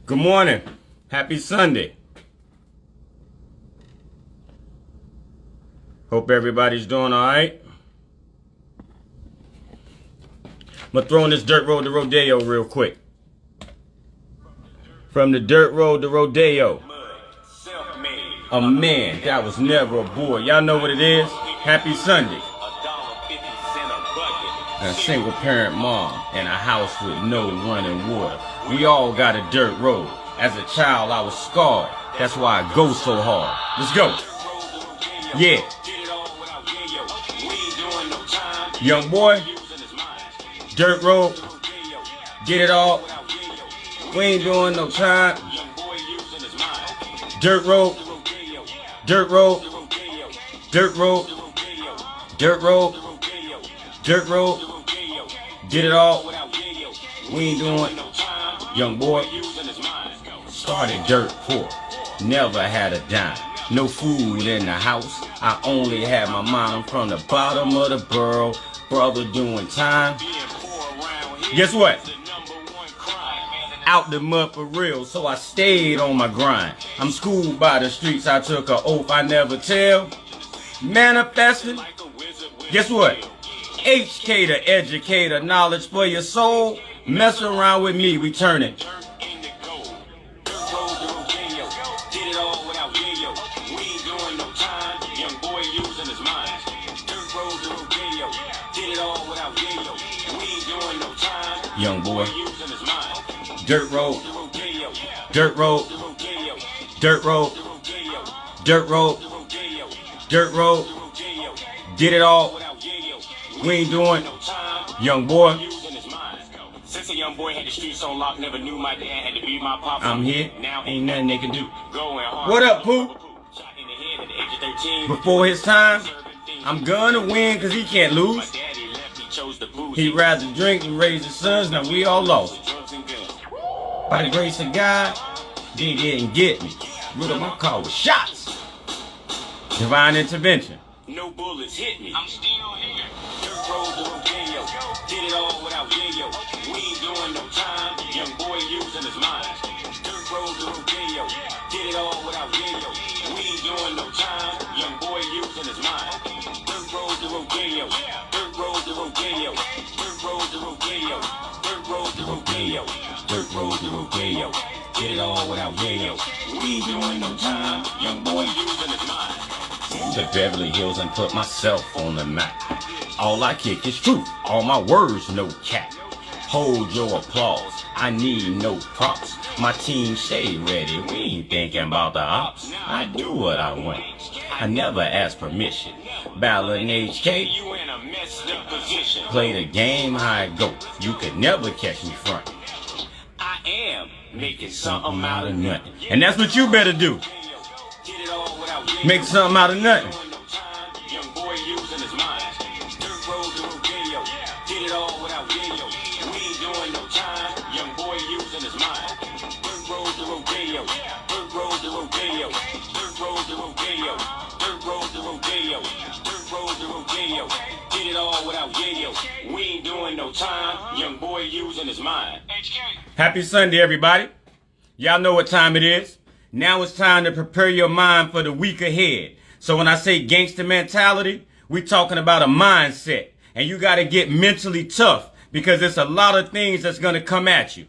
Good morning. Happy Sunday. Hope everybody's doing all right. I'm going to throw on this dirt road to rodeo real quick. From the dirt road to rodeo. A man that was never a boy. Y'all know what it is? Happy Sunday. A single parent mom in a house with no running water. We all got a dirt road. As a child, I was scarred. That's why I go so hard. Let's go. Yeah. Young boy. Dirt road. Get it all. We ain't doing no time. Dirt road. Dirt road. Dirt road. Dirt road. Dirt road. Get it all. We ain't doing. Young boy. Started dirt poor. Never had a dime. No food in the house. I only had my mom from the bottom of the borough. Brother doing time. Guess what? Out the mud for real, so I stayed on my grind. I'm schooled by the streets, I took an oath I never tell. Manifesting. Guess what? HK the educator, knowledge for your soul. Mess around with me, we turn it. Young boy. Dirt road. Dirt road. Dirt road. Dirt road. Dirt road. Get it all. We ain't doing. Young boy. Since a young boy had the streets on lock, never knew my dad had to be my pop. I'm here. Now Ain't nothing they can do. Going hard. What up, Pooh? Shot in the head at the age of 13. Before his time, I'm gonna win because he can't My lose. daddy left, he chose the booze. He'd rather drink than raise his sons. Now we all lost. Drugs and guns. By the grace of God, they didn't get me. Rid of my car with shots. Divine intervention. No bullets hit me. I'm still here. Dirt road to rodeo. Did it all without yayo. We ain't doing no time. Young boy using his mind. Dirt road to rodeo. Did it all without yayo. We ain't doing no time. Young boy using his mind. Dirt road to rodeo. Dirt road to rodeo. Dirt road to rodeo. Dirt road to rodeo. Dirt road to rodeo. Did it all without yayo. We ain't doing no time. Young boy using his mind. The Beverly Hills and put myself on the map. All I kick is truth. All my words, no cap. Hold your applause. I need no props. My team stay ready. We ain't thinking about the ops. I do what I want. I never ask permission. Ballard and HK. You in a messed up position. Play the game how it go. You could never catch me front. I am making Something something out out of of nothing. And that's what you better do. Make something out of nothing. Young boy using his mind. Dirt road to rodeo. Did it all without yayo. We ain't doing no time. Young boy using his mind. Dirt road to rodeo. Dirt road to rodeo. Dirt road to rodeo. Dirt road to rodeo. Dirt road to rodeo. Did it all without yayo. We ain't doing no time. Young boy using his mind. Happy Sunday, everybody. Y'all know what time it is. Now it's time to prepare your mind for the week ahead. So when I say gangster mentality, we're talking about a mindset. And you got to get mentally tough because there's a lot of things that's going to come at you.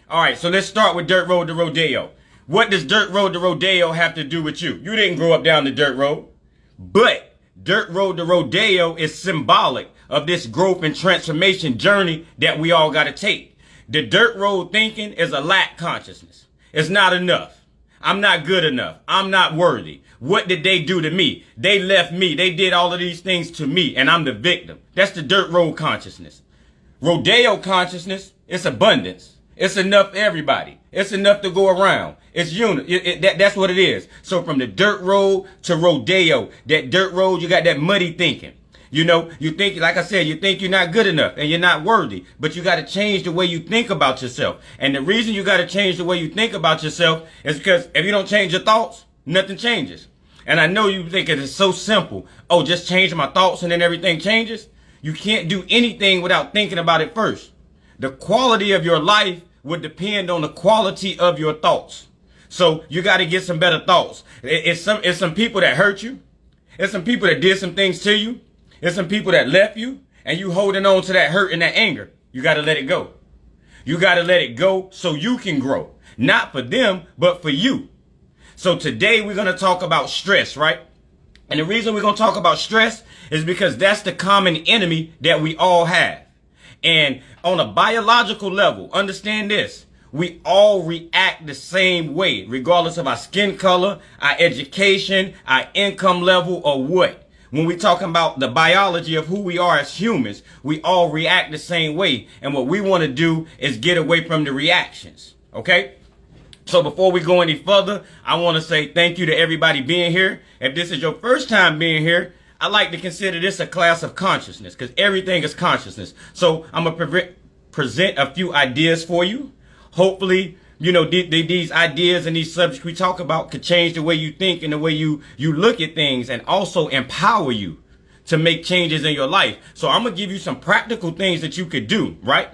All right, so let's start with dirt road to rodeo. What does dirt road to rodeo have to do with you? You didn't grow up down the dirt road. But dirt road to rodeo is symbolic of this growth and transformation journey that we all got to take. The dirt road thinking is a lack consciousness. It's not enough. I'm not good enough. I'm not worthy. What did they do to me? They left me. They did all of these things to me, and I'm the victim. That's the dirt road consciousness. Rodeo consciousness, it's abundance. It's enough for everybody. It's enough to go around. It's unit. That's what it is. So from the dirt road to rodeo, that dirt road, you got that muddy thinking. You know, you think, like I said, you think you're not good enough and you're not worthy, but you got to change the way you think about yourself. And the reason you got to change the way you think about yourself is because if you don't change your thoughts, nothing changes. And I know you think it's so simple. Oh, just change my thoughts and then everything changes. You can't do anything without thinking about it first. The quality of your life would depend on the quality of your thoughts. So you got to get some better thoughts. It's some people that hurt you. It's some people that did some things to you. It's some people that left you, and you holding on to that hurt and that anger. You got to let it go. You got to let it go so you can grow. Not for them, but for you. So today we're going to talk about stress, right? And the reason we're going to talk about stress is because that's the common enemy that we all have. And on a biological level, understand this. We all react the same way, regardless of our skin color, our education, our income level, or what. When we're talking about the biology of who we are as humans, we all react the same way. And what we want to do is get away from the reactions. Okay? So before we go any further, I want to say thank you to everybody being here. If this is your first time being here, I like to consider this a class of consciousness, because everything is consciousness. So I'm going to present a few ideas for you. Hopefully, you know, these ideas and these subjects we talk about could change the way you think and the way you look at things, and also empower you to make changes in your life. So I'm going to give you some practical things that you could do, right?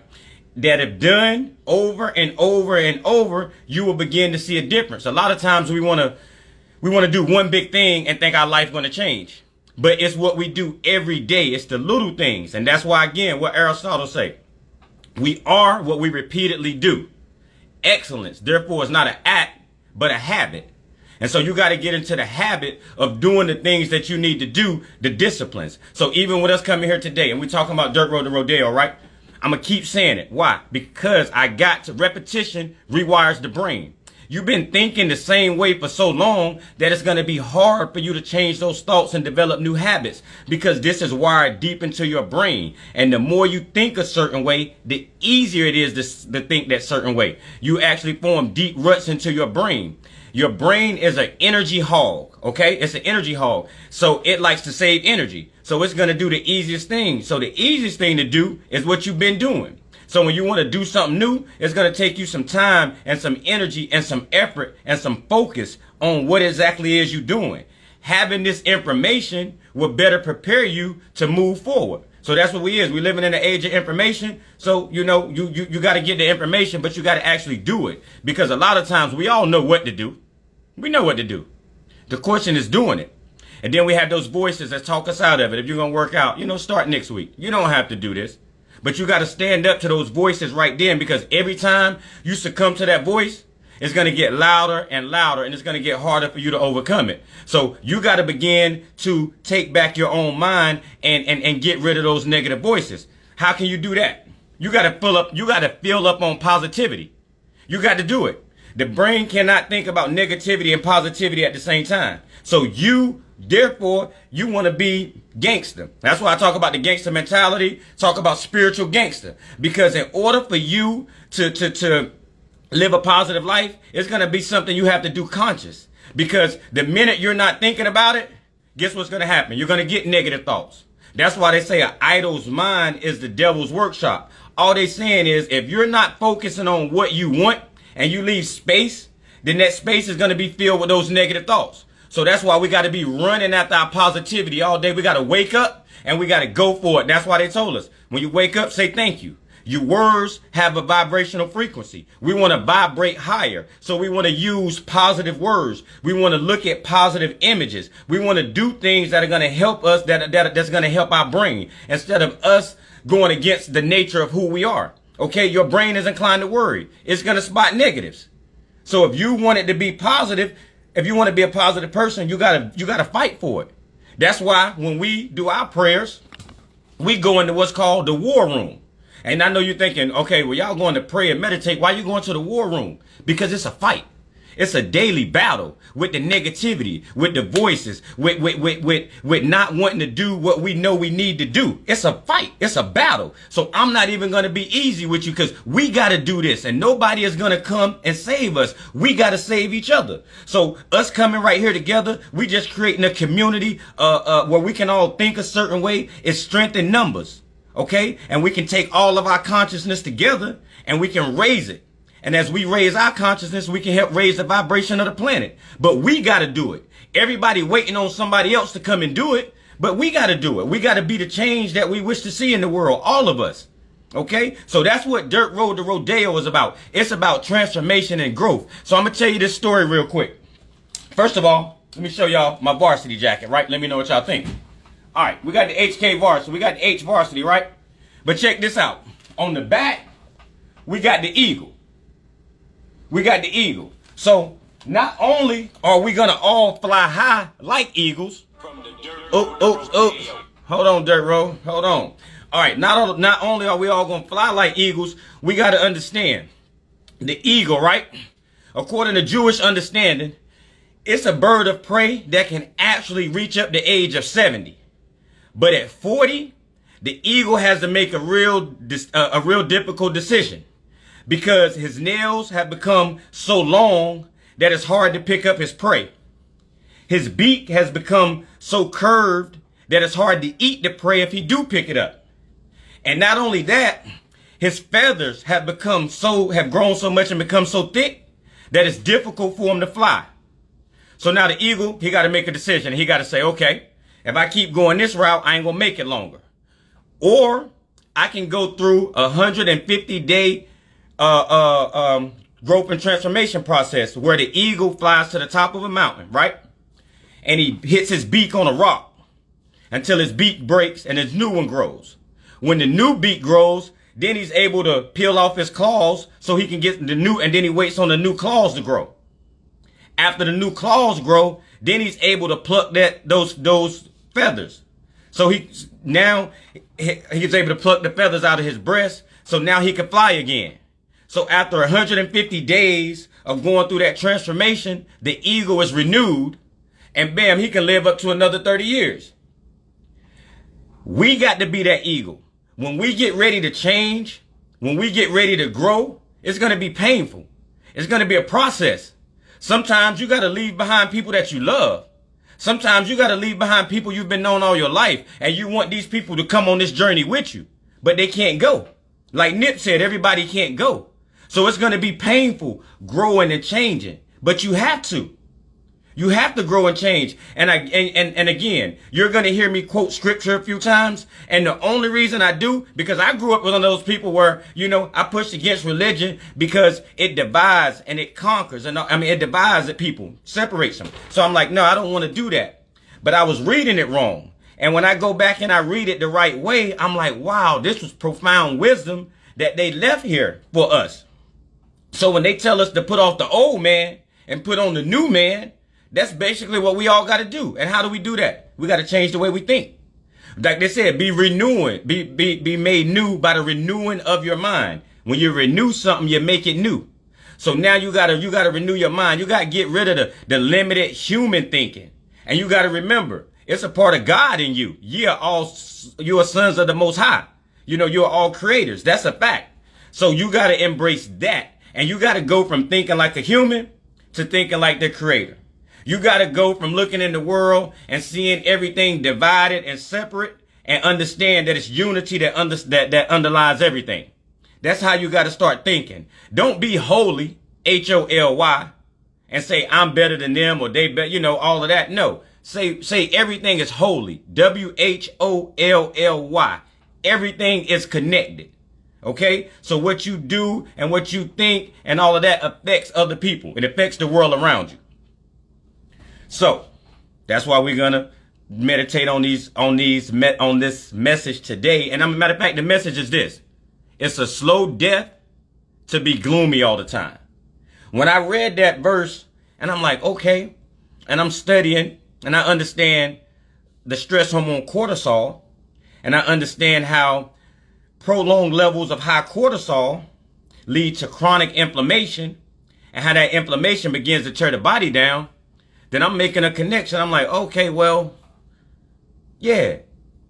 That if done over and over and over, you will begin to see a difference. A lot of times we want to do one big thing and think our life's going to change. But it's what we do every day. It's the little things. And that's why, again, what Aristotle say, we are what we repeatedly do. Excellence, therefore, is not an act, but a habit. And so you got to get into the habit of doing the things that you need to do, the disciplines. So even with us coming here today, and we're talking about Dirt Road to Rodeo, right? I'm going to keep saying it. Why? Because I got to repetition rewires the brain. You've been thinking the same way for so long that it's going to be hard for you to change those thoughts and develop new habits, because this is wired deep into your brain. And the more you think a certain way, the easier it is to think that certain way. You actually form deep roots into your brain. Your brain is an energy hog, okay? It's an energy hog. So it likes to save energy. So it's going to do the easiest thing. So the easiest thing to do is what you've been doing. So when you want to do something new, it's going to take you some time and some energy and some effort and some focus on what exactly is you doing. Having this information will better prepare you to move forward. So that's what we is. We're living in an age of information. So, you know, you got to get the information, but you got to actually do it. Because a lot of times we all know what to do. We know what to do. The question is doing it. And then we have those voices that talk us out of it. If you're going to work out, you know, start next week. You don't have to do this. But you got to stand up to those voices right then, because every time you succumb to that voice, it's going to get louder and louder, and it's going to get harder for you to overcome it. So you got to begin to take back your own mind and get rid of those negative voices. How can you do that? You got to fill up on positivity. You got to do it. The brain cannot think about negativity and positivity at the same time. So therefore, you want to be gangster. That's why I talk about the gangster mentality, talk about spiritual gangster. Because in order for you to live a positive life, it's going to be something you have to do conscious. Because the minute you're not thinking about it, guess what's going to happen? You're going to get negative thoughts. That's why they say an idle's mind is the devil's workshop. All they saying is, if you're not focusing on what you want and you leave space, then that space is going to be filled with those negative thoughts. So that's why we got to be running after our positivity all day. We got to wake up and we got to go for it. That's why they told us, when you wake up, say thank you. Your words have a vibrational frequency. We want to vibrate higher. So we want to use positive words. We want to look at positive images. We want to do things that are going to help us, that's going to help our brain, instead of us going against the nature of who we are. Okay, your brain is inclined to worry. It's going to spot negatives. So if you want it to be positive, if you want to be a positive person, you gotta fight for it. That's why when we do our prayers, we go into what's called the war room. And I know you're thinking, okay, well, y'all going to pray and meditate. Why are you going to the war room? Because it's a fight. It's a daily battle with the negativity, with the voices, with not wanting to do what we know we need to do. It's a fight. It's a battle. So I'm not even going to be easy with you, because we got to do this, and nobody is going to come and save us. We got to save each other. So us coming right here together, we just creating a community where we can all think a certain way. It's strength in numbers. Okay. And we can take all of our consciousness together and we can raise it. And as we raise our consciousness, we can help raise the vibration of the planet. But we got to do it. Everybody waiting on somebody else to come and do it. But we got to do it. We got to be the change that we wish to see in the world. All of us. Okay, so that's what Dirt Road to Rodeo is about. It's about transformation and growth. So I'm gonna tell you this story real quick. First of all, let me show y'all my varsity jacket, right? Let me know what y'all think. All right, we got the HK varsity, we got the H varsity, right? But check this out. On the back, we got the eagle. We got the eagle. So not only are we gonna all fly high like eagles. Oops. Hold on, Dirt Road. Hold on. All right, not only are we all going to fly like eagles, we got to understand the eagle, right? According to Jewish understanding, it's a bird of prey that can actually reach up the age of 70. But at 40, the eagle has to make a real difficult decision because his nails have become so long that it's hard to pick up his prey. His beak has become so curved that it's hard to eat the prey if he do pick it up. And not only that, his feathers have grown so much and become so thick that it's difficult for him to fly. So now the eagle, he got to make a decision. He got to say, okay, if I keep going this route, I ain't going to make it longer. Or I can go through 150-day growth and transformation process where the eagle flies to the top of a mountain, right? And he hits his beak on a rock until his beak breaks and his new one grows. When the new beak grows, then he's able to peel off his claws so he can get the new, and then he waits on the new claws to grow. After the new claws grow, then he's able to pluck those feathers. So he's able to pluck the feathers out of his breast. So now he can fly again. So after 150 days of going through that transformation, the eagle is renewed and bam, he can live up to another 30 years. We got to be that eagle. When we get ready to change, when we get ready to grow, it's going to be painful. It's going to be a process. Sometimes you got to leave behind people that you love. Sometimes you got to leave behind people you've been known all your life, and you want these people to come on this journey with you, but they can't go. Like Nip said, everybody can't go. So it's going to be painful growing and changing, but you have to. You have to grow and change. And again, you're going to hear me quote scripture a few times. And the only reason I do, because I grew up with one of those people where, I pushed against religion because it divides and it conquers. And it divides the people, separates them. So I'm like, no, I don't want to do that. But I was reading it wrong. And when I go back and I read it the right way, I'm like, wow, this was profound wisdom that they left here for us. So when they tell us to put off the old man and put on the new man, that's basically what we all got to do. And how do we do that? We got to change the way we think. Like they said, be made new by the renewing of your mind. When you renew something, you make it new. So now you gotta renew your mind. You gotta get rid of the limited human thinking. And you gotta remember, it's a part of God in you. You are sons of the Most High. You're all creators. That's a fact. So you gotta embrace that. And you gotta go from thinking like a human to thinking like the creator. You got to go from looking in the world and seeing everything divided and separate and understand that it's unity that underlies everything. That's how you got to start thinking. Don't be holy, Holy, and say I'm better than them or they better, all of that. No, say everything is holy, Whollly. Everything is connected. Okay, so what you do and what you think and all of that affects other people. It affects the world around you. So that's why we're gonna meditate on this message today. And matter of fact, the message is this: it's a slow death to be gloomy all the time. When I read that verse, and I'm like, okay, and I'm studying, and I understand the stress hormone cortisol, and I understand how prolonged levels of high cortisol lead to chronic inflammation, and how that inflammation begins to tear the body down. Then I'm making a connection. I'm like, okay, well, yeah,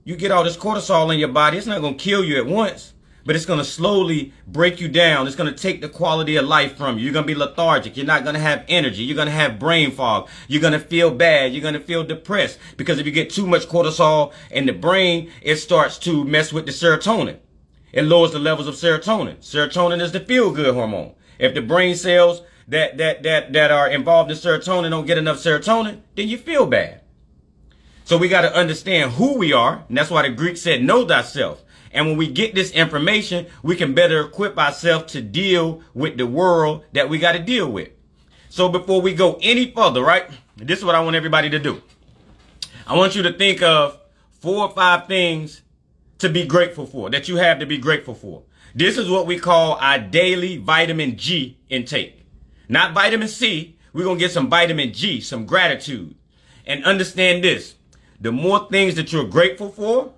you get all this cortisol in your body. It's not going to kill you at once, but it's going to slowly break you down. It's going to take the quality of life from you. You're going to be lethargic. You're not going to have energy. You're going to have brain fog. You're going to feel bad. You're going to feel depressed because if you get too much cortisol in the brain, it starts to mess with the serotonin. It lowers the levels of serotonin. Serotonin is the feel-good hormone. If the brain cells that are involved in serotonin don't get enough serotonin, then you feel bad. So we got to understand who we are. And that's why the Greek said, know thyself. And when we get this information, we can better equip ourselves to deal with the world that we got to deal with. So before we go any further, right, this is what I want everybody to do. I want you to think of 4 or 5 things to be grateful for, that you have to be grateful for. This is what we call our daily vitamin G intake. Not vitamin C. We're going to get some vitamin G, some gratitude. And understand this. The more things that you're grateful for,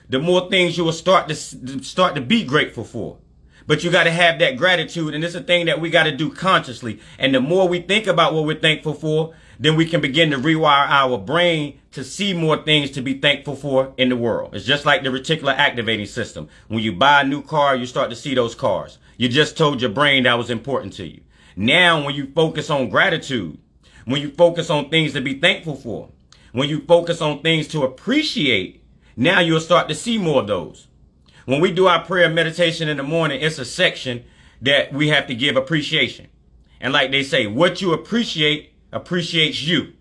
the more things you will start to be grateful for. But you got to have that gratitude, and it's a thing that we got to do consciously. And the more we think about what we're thankful for, then we can begin to rewire our brain to see more things to be thankful for in the world. It's just like the reticular activating system. When you buy a new car, you start to see those cars. You just told your brain that was important to you. Now, when you focus on gratitude, when you focus on things to be thankful for, when you focus on things to appreciate, now you'll start to see more of those. When we do our prayer meditation in the morning, it's a section that we have to give appreciation. And like they say, what you appreciate appreciates you.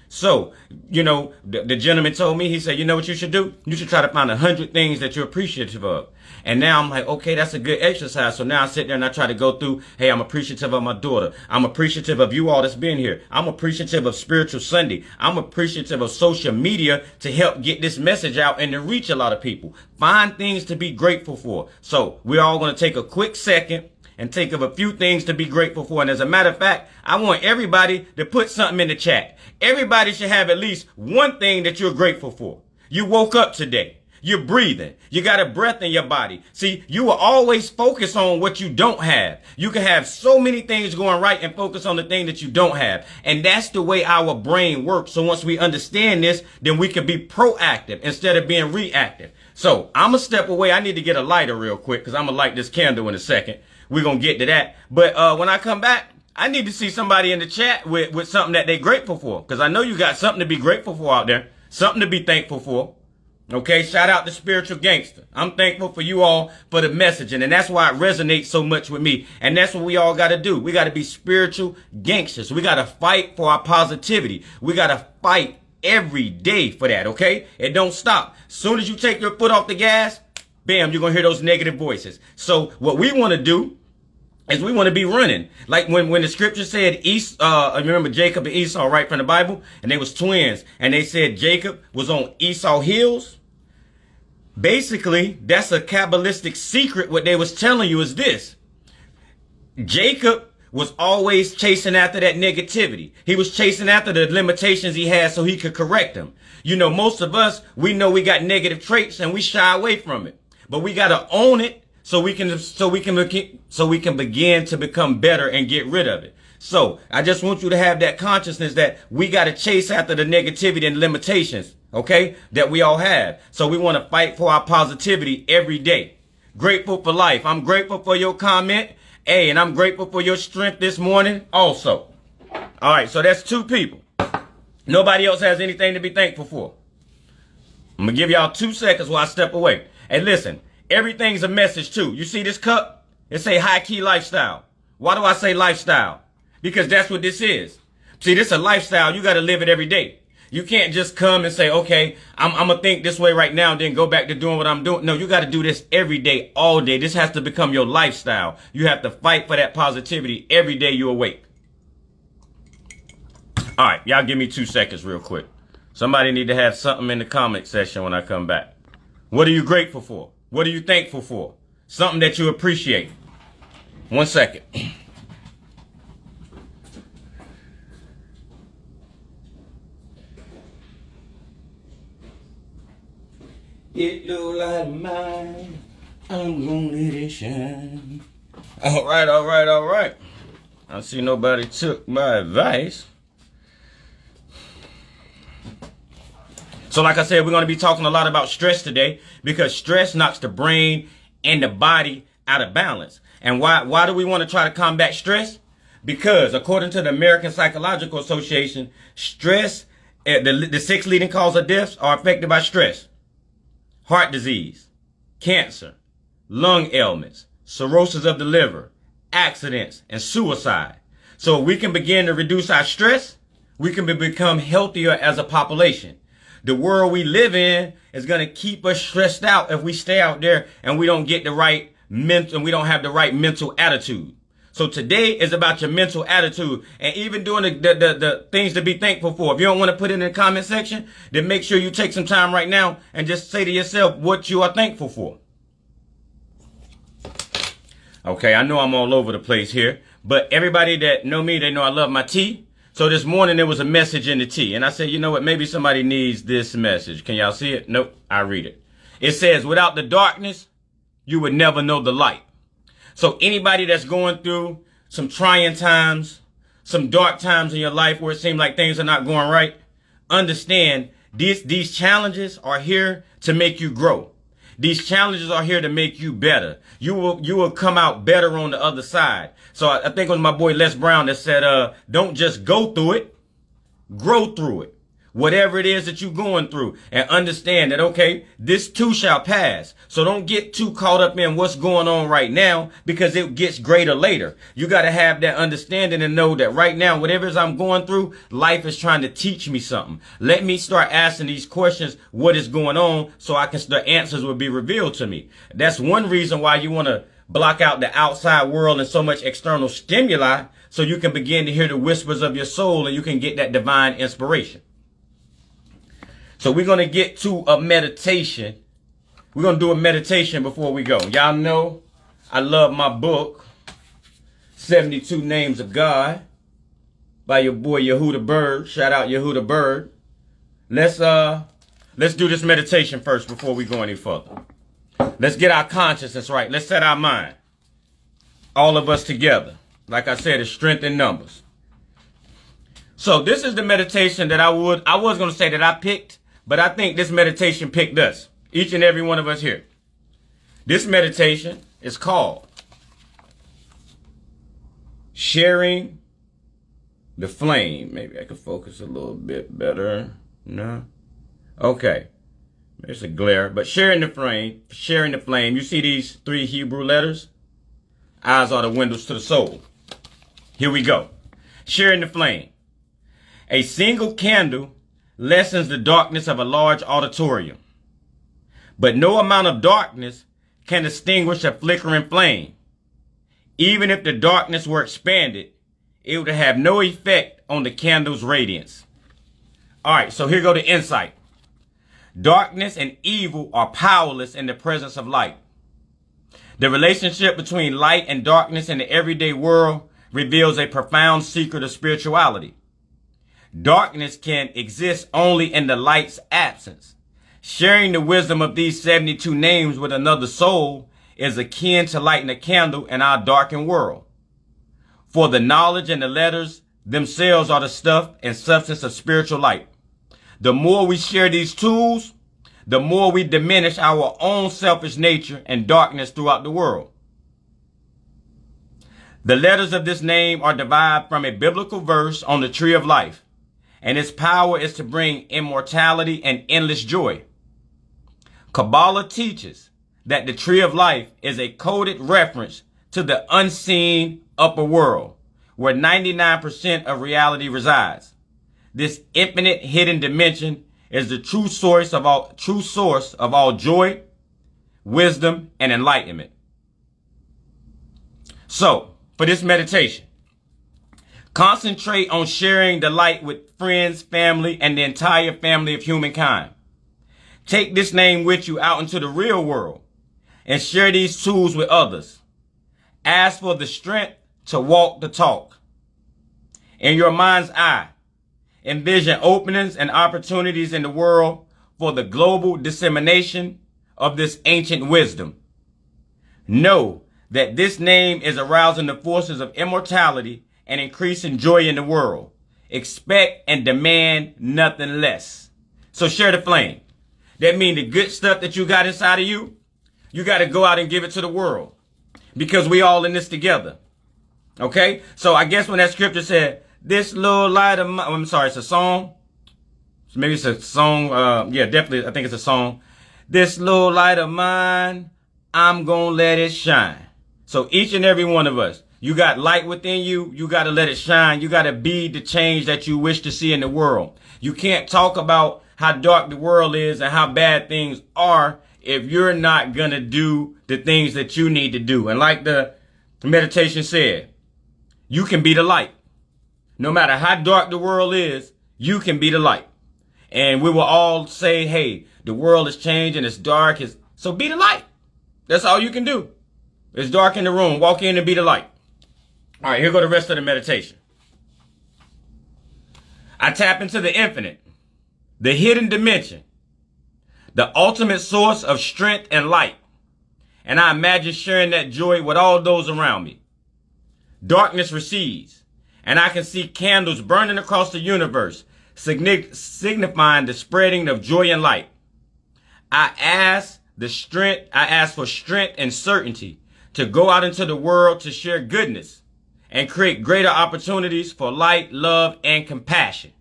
So, you know, the gentleman told me, he said, you know what you should do? You should try to find 100 things that you're appreciative of. And now I'm like, okay, that's a good exercise. So now I sit there and I try to go through, hey, I'm appreciative of my daughter. I'm appreciative of you all that's been here. I'm appreciative of Spiritual Sunday. I'm appreciative of social media to help get this message out and to reach a lot of people. Find things to be grateful for. So we're all going to take a quick second and think of a few things to be grateful for. And as a matter of fact, I want everybody to put something in the chat. Everybody should have at least one thing that you're grateful for. You woke up today. You're breathing. You got a breath in your body. See, you will always focus on what you don't have. You can have so many things going right and focus on the thing that you don't have. And that's the way our brain works. So once we understand this, then we can be proactive instead of being reactive. So I'm going to step away. I need to get a lighter real quick because I'm going to light this candle in a second. We're going to get to that. But when I come back, I need to see somebody in the chat with something that they're grateful for. Because I know you got something to be grateful for out there. Something to be thankful for. Okay, shout out to Spiritual Gangster. I'm thankful for you all for the messaging. And that's why it resonates so much with me. And that's what we all got to do. We got to be spiritual gangsters. We got to fight for our positivity. We got to fight every day for that, okay? It don't stop. As soon as you take your foot off the gas, bam, you're going to hear those negative voices. So what we want to do is we want to be running. Like when the scripture said, remember Jacob and Esau, right, from the Bible? And they was twins. And they said Jacob was on Esau's heels. Basically, that's a Kabbalistic secret. What they was telling you is this. Jacob was always chasing after that negativity. He was chasing after the limitations he had so he could correct them. You know, most of us, we know we got negative traits and we shy away from it. But we got to own it. So we can begin to become better and get rid of it. So I just want you to have that consciousness that we got to chase after the negativity and limitations, okay, that we all have. So we want to fight for our positivity every day. Grateful for life. I'm grateful for your comment. Hey, and I'm grateful for your strength this morning also. All right, so that's 2 people. Nobody else has anything to be thankful for. I'm going to give y'all 2 seconds while I step away. Hey, listen. Everything's a message too. You see this cup? It say high key lifestyle. Why do I say lifestyle? Because that's what this is. See, this is a lifestyle. You got to live it every day. You can't just come and say, okay, I'm going to think this way right now and then go back to doing what I'm doing. No, you got to do this every day, all day. This has to become your lifestyle. You have to fight for that positivity every day you awake. All right, y'all give me 2 seconds real quick. Somebody need to have something in the comment section when I come back. What are you grateful for? What are you thankful for? Something that you appreciate. 1 second. It look like mine. I'm gonna let it shine. All right. I see nobody took my advice. So like I said, we're going to be talking a lot about stress today because stress knocks the brain and the body out of balance. And why do we want to try to combat stress? Because according to the American Psychological Association, stress, the 6 leading causes of deaths are affected by stress. Heart disease, cancer, lung ailments, cirrhosis of the liver, accidents, and suicide. So if we can begin to reduce our stress, we can become healthier as a population. the world we live in is going to keep us stressed out if we stay out there and we don't get the right mental, and we don't have the right mental attitude. So today is about your mental attitude, and even doing the things to be thankful for. If you don't want to put it in the comment section, then make sure you take some time right now and just say to yourself what you are thankful for. Okay, I know I'm all over the place here, but everybody that know me, they know I love my tea. So this morning there was a message in the tea, and I said, you know what, maybe somebody needs this message. Can y'all see it? Nope, I read it. It says, without the darkness, you would never know the light. So anybody that's going through some trying times, some dark times in your life where it seems like things are not going right, understand these challenges are here to make you grow. These challenges are here to make you better. You will come out better on the other side. So I think it was my boy Les Brown that said, don't just go through it, grow through it. Whatever it is that you're going through, and understand that, okay, this too shall pass. So don't get too caught up in what's going on right now, because it gets greater later. You got to have that understanding and know that right now, whatever it is I'm going through, life is trying to teach me something. Let me start asking these questions, what is going on, so the answers will be revealed to me. That's one reason why you want to block out the outside world and so much external stimuli, so you can begin to hear the whispers of your soul and you can get that divine inspiration. So we're going to get to a meditation. We're going to do a meditation before we go. Y'all know I love my book, 72 Names of God, by your boy Yehuda Bird. Shout out Yehuda Bird. Let's do this meditation first before we go any further. Let's get our consciousness right. Let's set our mind. All of us together. Like I said, it's strength in numbers. So this is the meditation that I was going to say that I picked. But I think this meditation picked us, each and every one of us here. This meditation is called Sharing the Flame. Maybe I can focus a little bit better. No? Okay. There's a glare. But sharing the flame. You see these 3 Hebrew letters? Eyes are the windows to the soul. Here we go. Sharing the flame. A single candle lessens the darkness of a large auditorium. But no amount of darkness can extinguish a flickering flame. Even if the darkness were expanded, it would have no effect on the candle's radiance. All right, so here go the insight. Darkness and evil are powerless in the presence of light. The relationship between light and darkness in the everyday world reveals a profound secret of spirituality. Darkness can exist only in the light's absence. Sharing the wisdom of these 72 names with another soul is akin to lighting a candle in our darkened world. For the knowledge and the letters themselves are the stuff and substance of spiritual light. The more we share these tools, the more we diminish our own selfish nature and darkness throughout the world. The letters of this name are derived from a biblical verse on the tree of life, and its power is to bring immortality and endless joy. Kabbalah teaches that the tree of life is a coded reference to the unseen upper world, where 99% of reality resides. This infinite hidden dimension is the true source of all joy, wisdom, and enlightenment. So, for this meditation, concentrate on sharing the light with friends, family, and the entire family of humankind. Take this name with you out into the real world and share these tools with others. Ask for the strength to walk the talk. In your mind's eye, envision openings and opportunities in the world for the global dissemination of this ancient wisdom. Know that this name is arousing the forces of immortality and increasing joy in the world. Expect and demand nothing less. So share the flame. That means the good stuff that you got inside of you, you got to go out and give it to the world, because we all in this together. Okay? So I guess when that scripture said, this little light of mine, I'm sorry, it's a song. Maybe it's a song. Yeah, definitely. I think it's a song. This little light of mine, I'm going to let it shine. So each and every one of us, you got light within you. You got to let it shine. You got to be the change that you wish to see in the world. You can't talk about how dark the world is and how bad things are if you're not going to do the things that you need to do. And like the meditation said, you can be the light. No matter how dark the world is, you can be the light. And we will all say, hey, the world is changing, it's dark, so be the light. That's all you can do. It's dark in the room. Walk in and be the light. All right, here go the rest of the meditation. I tap into the infinite, the hidden dimension, the ultimate source of strength and light. And I imagine sharing that joy with all those around me. Darkness recedes, and I can see candles burning across the universe, signifying the spreading of joy and light. I ask for strength and certainty to go out into the world to share goodness and create greater opportunities for light, love, and compassion.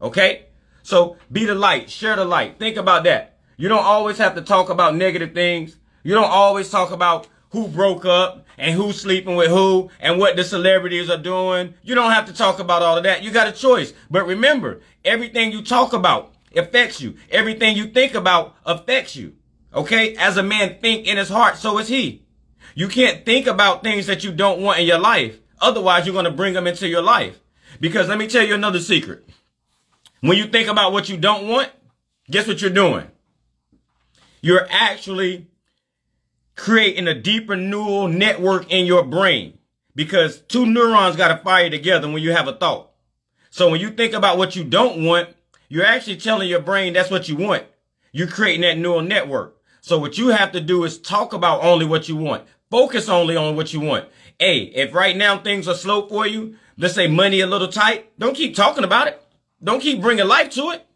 Okay? So be the light, share the light. Think about that. You don't always have to talk about negative things. You don't always talk about who broke up and who's sleeping with who and what the celebrities are doing. You don't have to talk about all of that. You got a choice. But remember, everything you talk about affects you. Everything you think about affects you. Okay? As a man think in his heart, so is he. You can't think about things that you don't want in your life. Otherwise, you're going to bring them into your life. Because let me tell you another secret. When you think about what you don't want, guess what you're doing? You're actually creating a deeper neural network in your brain. Because two neurons got to fire together when you have a thought. So when you think about what you don't want, you're actually telling your brain that's what you want. You're creating that neural network. So what you have to do is talk about only what you want. Focus only on what you want. Hey, if right now things are slow for you, let's say money a little tight, don't keep talking about it. Don't keep bringing life to it.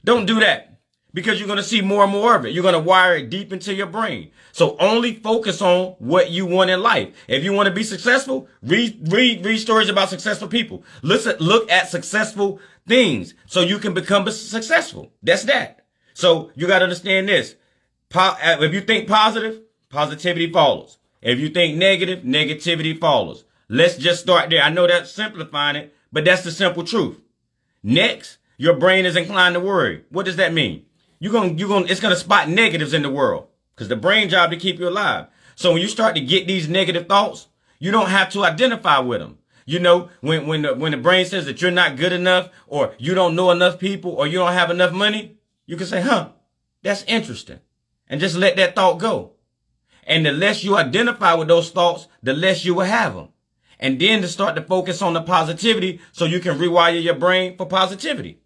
Don't do that because you're going to see more and more of it. You're going to wire it deep into your brain. So only focus on what you want in life. If you want to be successful, read stories about successful people. Look at successful things so you can become successful. That's that. So you got to understand this. If you think positive, positivity follows. If you think negative, negativity follows. Let's just start there. I know that's simplifying it, but that's the simple truth. Next, your brain is inclined to worry. What does that mean? It's going to spot negatives in the world because the brain job to keep you alive. So when you start to get these negative thoughts, you don't have to identify with them. You know, when the brain says that you're not good enough or you don't know enough people or you don't have enough money, you can say, that's interesting. And just let that thought go. And the less you identify with those thoughts, the less you will have them. And then to start to focus on the positivity so you can rewire your brain for positivity.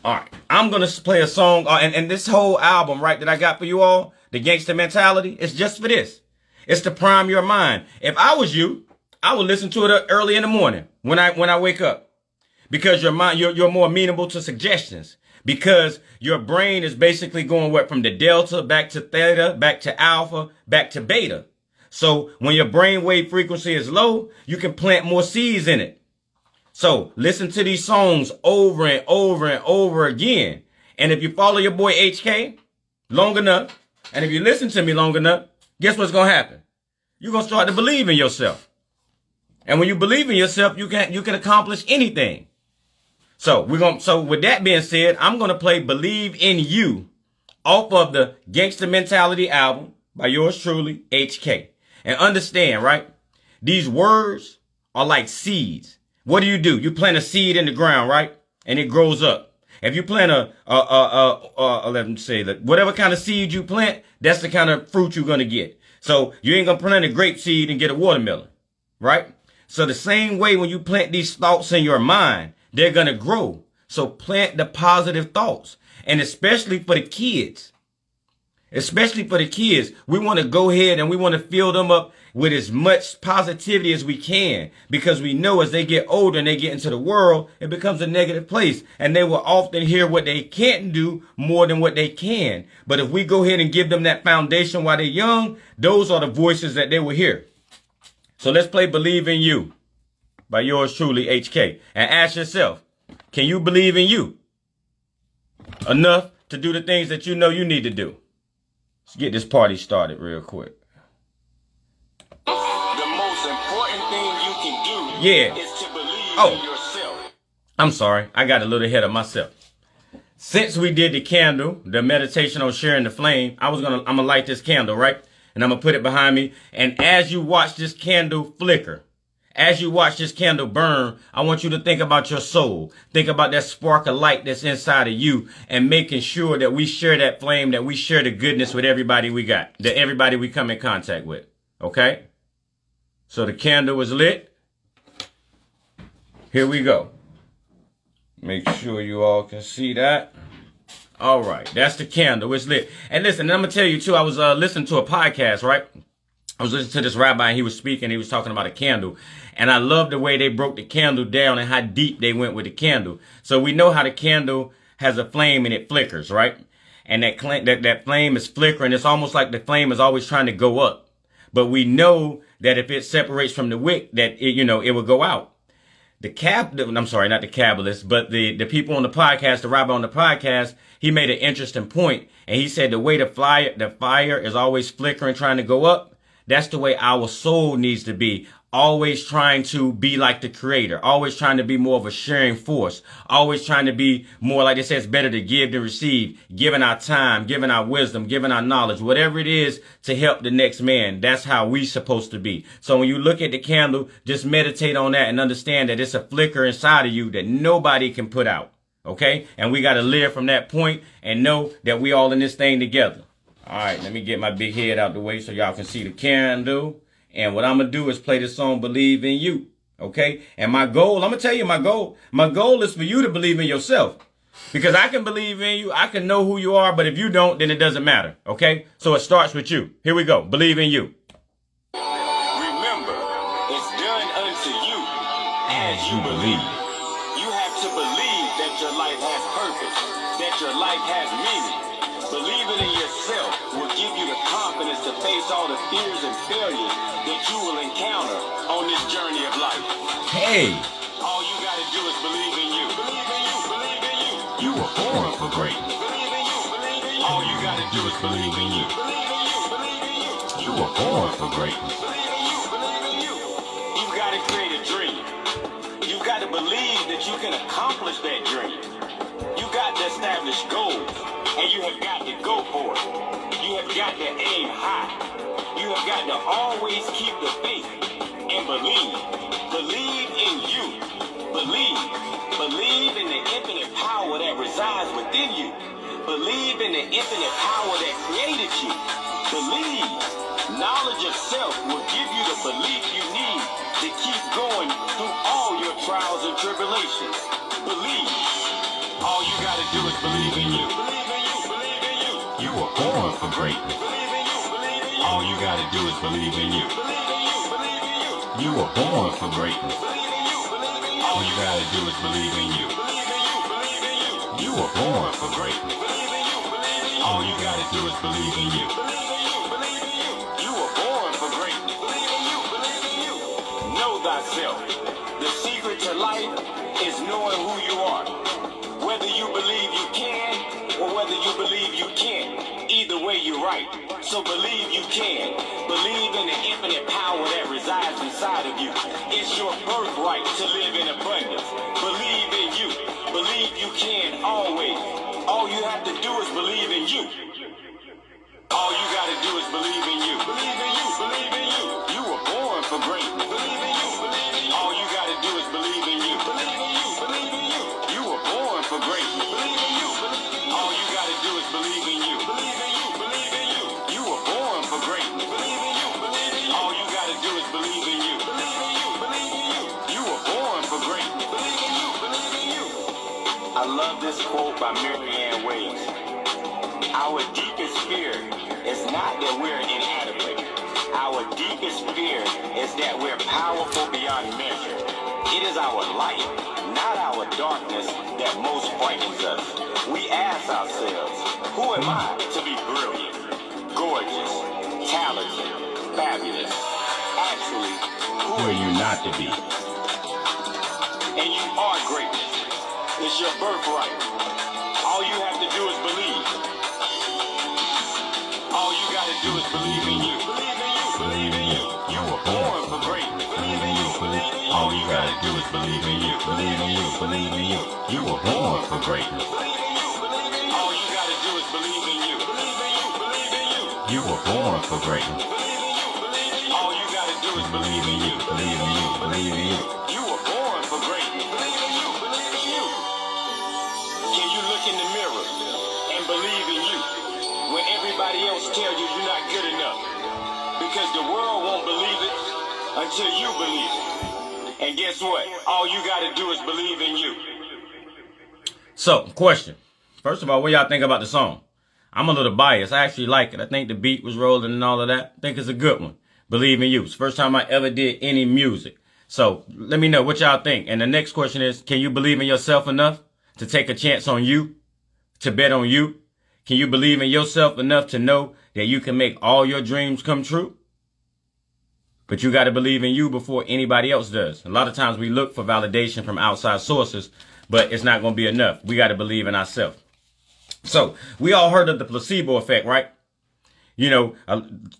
All right. I'm going to play a song. And this whole album, right, that I got for you all, The Gangster Mentality, it's just for this. It's to prime your mind. If I was you, I would listen to it early in the morning when I wake up. Because your mind, you're more amenable to suggestions. Because your brain is basically going from the delta back to theta, back to alpha, back to beta. So when your brain wave frequency is low, you can plant more seeds in it. So listen to these songs over and over and over again. And if you follow your boy HK long enough, and if you listen to me long enough, guess what's going to happen? You're going to start to believe in yourself. And when you believe in yourself, you can accomplish anything. So with that being said, I'm going to play Believe in You off of the Gangster Mentality album by yours truly, HK. And understand, right? These words are like seeds. What do? You plant a seed in the ground, right? And it grows up. If you plant let me say that whatever kind of seed you plant, that's the kind of fruit you're going to get. So you ain't going to plant a grape seed and get a watermelon, right? So the same way when you plant these thoughts in your mind, they're going to grow. So plant the positive thoughts. And especially for the kids. We want to go ahead and we want to fill them up with as much positivity as we can. Because we know as they get older and they get into the world, it becomes a negative place. And they will often hear what they can't do more than what they can. But if we go ahead and give them that foundation while they're young, those are the voices that they will hear. So let's play Believe in You by yours truly, HK. And ask yourself, can you believe in you enough to do the things that you know you need to do? Let's get this party started real quick. The most important thing you can do is to believe in yourself. I'm sorry, I got a little ahead of myself. Since we did the candle, the meditation on sharing the flame, I'm gonna light this candle, right? And I'm gonna put it behind me. And as you watch this candle flicker, as you watch this candle burn, I want you to think about your soul. Think about that spark of light that's inside of you, and making sure that we share that flame, that we share the goodness with everybody we got, that everybody we come in contact with. Okay? So the candle is lit. Here we go. Make sure you all can see that. All right, that's the candle. It's lit. And listen, I'm going to tell you too, I was listening to a podcast, right? I was listening to this rabbi, and he was speaking. He was talking about a candle. And I love the way they broke the candle down and how deep they went with the candle. So we know how the candle has a flame and it flickers, right? And that flame is flickering. It's almost like the flame is always trying to go up. But we know that if it separates from the wick, that it will go out. I'm sorry, not the Kabbalists, but the people on the podcast, the rabbi on the podcast, he made an interesting point. And he said the way the fire is always flickering, trying to go up, that's the way our soul needs to be. Always trying to be like the creator, always trying to be more of a sharing force, always trying to be more, like they say, it's better to give than receive, giving our time, giving our wisdom, giving our knowledge, whatever it is to help the next man. That's how we supposed to be. So when you look at the candle, just meditate on that and understand that it's a flicker inside of you that nobody can put out. Okay? And we got to live from that point and know that we all in this thing together. All right, let me get my big head out the way so y'all can see the candle. And what I'm going to do is play this song, Believe in You. Okay? And my goal, I'm going to tell you my goal. My goal is for you to believe in yourself. Because I can believe in you. I can know who you are. But if you don't, then it doesn't matter. Okay? So it starts with you. Here we go. Believe in you. Remember, it's done unto you As you believe. You have to believe that your life has purpose, that your life has meaning. Believing in yourself will give you the confidence to face all the fears and failures that you will encounter on this journey of life. Hey. All you gotta do is believe in you. Believe in you, believe in you. You were born for greatness. Believe in you, believe in you. All you gotta do is believe in you. Believe in you, believe in you. You were born for greatness. Believe in you, believe in you. You've gotta create a dream. You've got to believe that you can accomplish that dream. You got to establish goals, and you have got to go for it. You have got to aim high. You have got to always keep the faith and believe. Believe in you. Believe in the infinite power that resides within you. Believe in the infinite power that created you. Believe. Knowledge of self will give you the belief you need to keep going through all your trials and tribulations. Believe. All you gotta do is believe in you. Believe in you, believe in you. You were born for greatness. Believe in you, believe in you. All you gotta do is believe in you. Believe in you, believe in you. You were born for greatness. Believe in you, believe in you. All you gotta do is believe in you. Believe in you, believe in you. You were born for greatness. Believe in you, believe in you. All you gotta do is believe in you. Believe in you, believe in you. You were born for greatness. Believe in you, believe in you. Know thyself. The secret to life is knowing who you are. Whether you believe you can or whether you believe you can't, either way you're right. So believe you can. Believe in the infinite power that resides inside of you. It's your birthright to live in abundance. Believe in you. Believe you can always. All you have to do is believe in you. All you gotta do is believe in you. Believe in you, believe in you. You were born for greatness. Believe in you, believe in you. All you gotta do is believe in you. Believe in you, believe in you. You were born for greatness. Believe in you, believe in you. All you gotta do is believe in you. Believe in you, believe in you. You were born for greatness. Believe in you, believe in you. All you gotta do is believe in you. Believe in you, believe in you. You were born for greatness. Believe in you, believe in you. I love this quote by Marianne Waves. Our deepest fear is not that we're inadequate. Our deepest fear is that we're powerful beyond measure. It is our light, not our darkness, that most frightens us. We ask ourselves, who am I to be brilliant, gorgeous, talented, fabulous? Actually, who Who are you not to be? And you are greatness. It's your birthright. All you have to do is believe. All you gotta do is believe in you. Believe in you, believe in you. You were born for greatness. Believe in you, believe in you. All you gotta gotta do is believe in you, believe in you, believe in you. You were born for greatness. All you gotta do is believe in you. Believe in you, believe in you. You were born for greatness. All you gotta do is Believe in you, believe in you, believe in you. You were born for greatness. Believe in you, believe in you. Can you look in the mirror and believe in you when everybody else tells you you're not good enough? Because the world won't believe it until you believe it. And guess what? All you gotta do is believe in you. So, question. First of all, what y'all think about the song? I'm a little biased. I actually like it. I think the beat was rolling and all of that. I think it's a good one. Believe in you. It's the first time I ever did any music. So let me know what y'all think. And the next question is, can you believe in yourself enough to take a chance on you, to bet on you? Can you believe in yourself enough to know that you can make all your dreams come true? But you got to believe in you before anybody else does. A lot of times we look for validation from outside sources, but it's not going to be enough. We got to believe in ourselves. So we all heard of the placebo effect, right? You know,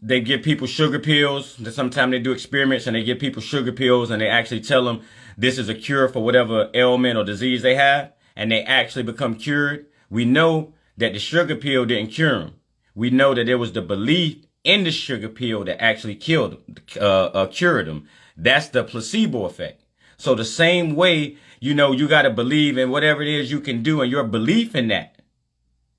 they give people sugar pills. Sometimes they do experiments and they give people sugar pills and they actually tell them this is a cure for whatever ailment or disease they have. And they actually become cured. We know that the sugar pill didn't cure them. We know that it was the belief in the sugar pill that actually cured them. That's the placebo effect. So the same way, you know, you got to believe in whatever it is you can do, and your belief in that